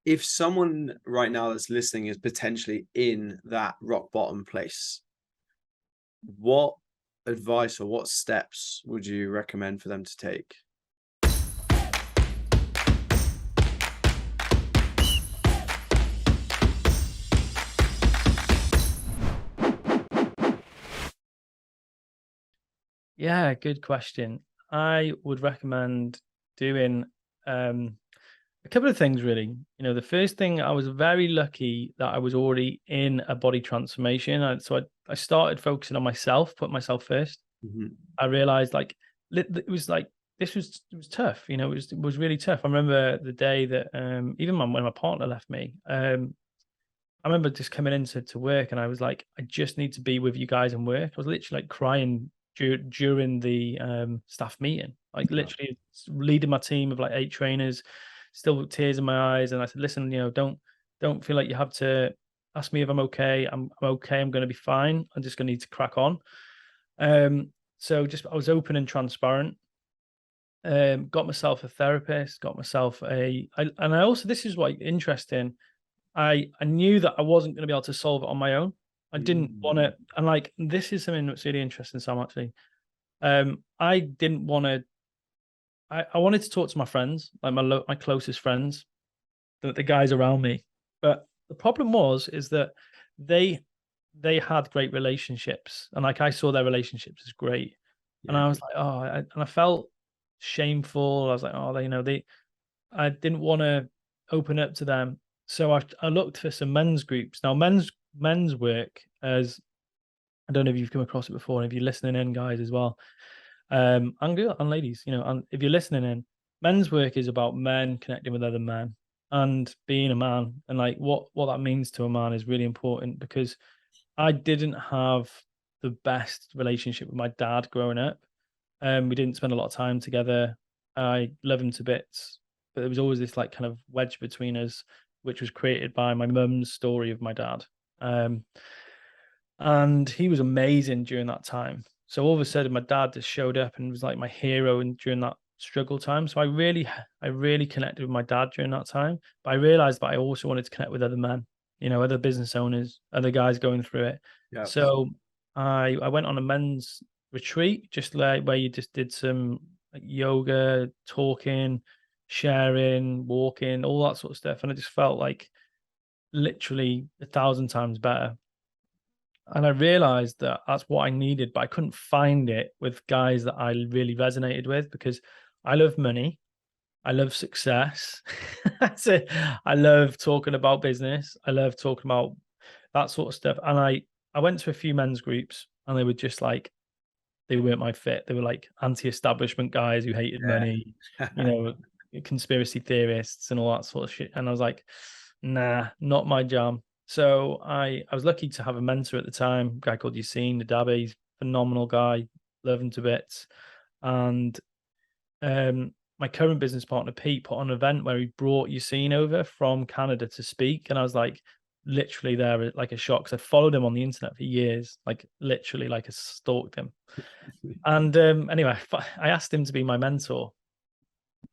if someone right now that's listening is potentially in that rock bottom place, what advice or what steps would you recommend for them to take? Yeah, good question. I would recommend doing a couple of things really. The first thing, I was very lucky that I was already in a body transformation. So I started focusing on myself, put myself first. Mhm. I realized it was like it was tough. It was really tough. I remember the day that even when my partner left me, I remember just coming into to work and I was like, I just need to be with you guys and work. I was literally like crying during the staff meeting, like Yeah. literally leading my team of like 8 trainers, still with tears in my eyes. And I said, listen, don't feel like you have to ask me if I'm okay. I'm okay. I'm going to be fine. I'm just going to need to crack on. So just I was open and transparent. Got myself a therapist. Got myself and I also, this is what interesting. I knew that I wasn't going to be able to solve it on my own. I didn't want Mm. to, and like this is something that's really interesting, Sam. Actually, I didn't want to. I wanted to talk to my friends, like my closest friends, the guys around me. But the problem is that they they had great relationships, and like I saw their relationships as great, and Yeah. I was like, and I felt shameful. I was like, oh, they I didn't want to open up to them. So I looked for some men's groups. Now men's work, as I don't know if you've come across it before, and if you're listening in, guys, as well, and ladies, and if you're listening in, men's work is about men connecting with other men and being a man, and like what that means to a man is really important because I didn't have the best relationship with my dad growing up. We didn't spend a lot of time together. I love him to bits, but there was always this like kind of wedge between us, which was created by my mum's story of my dad. Um, and he was amazing during that time. So all of a sudden, my dad just showed up and was like my hero and during that struggle time. So I really connected with my dad during that time. But I realized that I also wanted to connect with other men, other business owners, other guys going through it. Yeah. So I went on a men's retreat, just like where you just did some like yoga, talking, sharing, walking, all that sort of stuff. And I just felt like literally 1,000 times better. And I realized that that's what I needed, but I couldn't find it with guys that I really resonated with because I love money. I love success. That's it. I love talking about business. I love talking about that sort of stuff. And I went to a few men's groups and they were just like, they weren't my fit. They were like anti-establishment guys who hated money, you know, conspiracy theorists and all that sort of shit. And I was like, nah, not my jam. So I was lucky to have a mentor at the time, a guy called Yassine Nadabi, phenomenal guy, love him to bits. And my current business partner Pete put on an event where he brought Yassine over from Canada to speak, and I was like literally there like a shock because I followed him on the internet for years, like literally like I stalked him. And anyway, I asked him to be my mentor,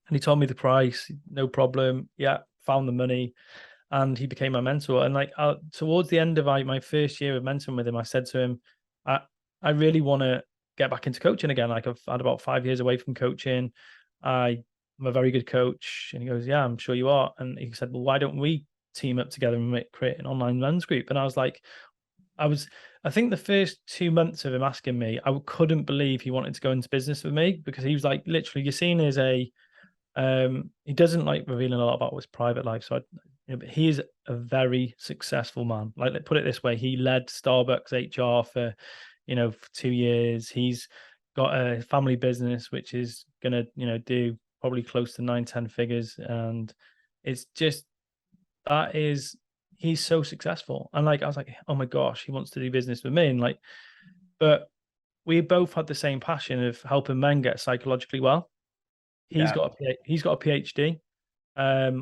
and he told me the price, no problem. Yeah, found the money, and he became my mentor. And like towards the end of my first year of mentoring with him, I said to him, I really want to get back into coaching again. Like I've had about 5 years away from coaching. I'm a very good coach, and he goes, yeah, I'm sure you are. And he said, well, why don't we team up together and create an online men's group? And I was like, I was, I think the first 2 months of him asking me, I couldn't believe he wanted to go into business with me because he was like, literally, Yassine is he doesn't like revealing a lot about his private life. So, but he is a very successful man. Like, put it this way, he led Starbucks HR for 2 years. He's got a family business which is gonna, do probably close to 9, 10 figures, and it's just that is he's so successful. And like I was like, oh my gosh, he wants to do business with me. And like, but we both had the same passion of helping men get psychologically well. Yeah. He's got a PhD,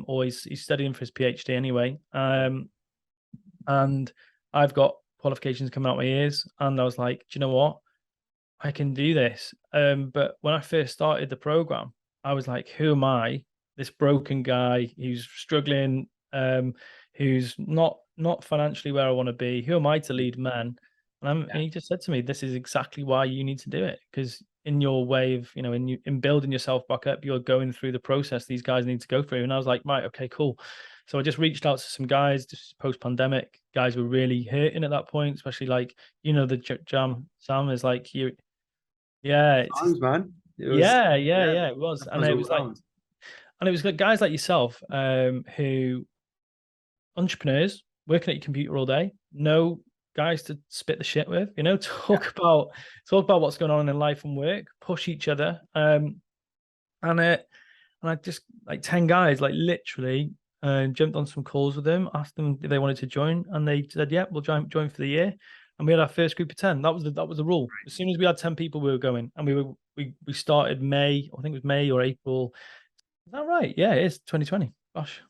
or he's studying for his PhD anyway. And I've got qualifications coming out my ears, and I was like, do you know what? I can do this. But when I first started the program, I was like, who am I? This broken guy who's struggling who's not financially where I want to be. Who am I to lead men? And he just said to me, "This is exactly why you need to do it, because in your way of, in building yourself back up, you're going through the process these guys need to go through." And I was like, right, okay, cool. So I just reached out to some guys just post-pandemic. Guys were really hurting at that point, especially like, the jam. Sam is like, yeah, Times, man. It was, yeah, it was. And was it all was like, around. guys like yourself, who entrepreneurs working at your computer all day, no guys to spit the shit with, talk about what's going on in life and work, push each other. And I just, like, 10 guys, like, literally jumped on some calls with them, asked them if they wanted to join, and they said, yeah, we'll join for the year. And we had our first group of 10. That was the rule. As soon as we had 10 people, we were going. And we started May, I think it was May or April. Is that right? Yeah, it is 2020. Gosh.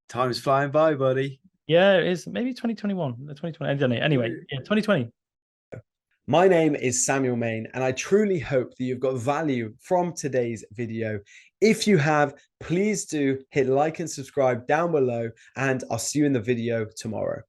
Time's flying by, buddy. Yeah, it is. Maybe 2021. 2020. I don't know. Anyway, yeah, 2020. My name is Samuel Main, and I truly hope that you've got value from today's video. If you have, please do hit like and subscribe down below, and I'll see you in the video tomorrow.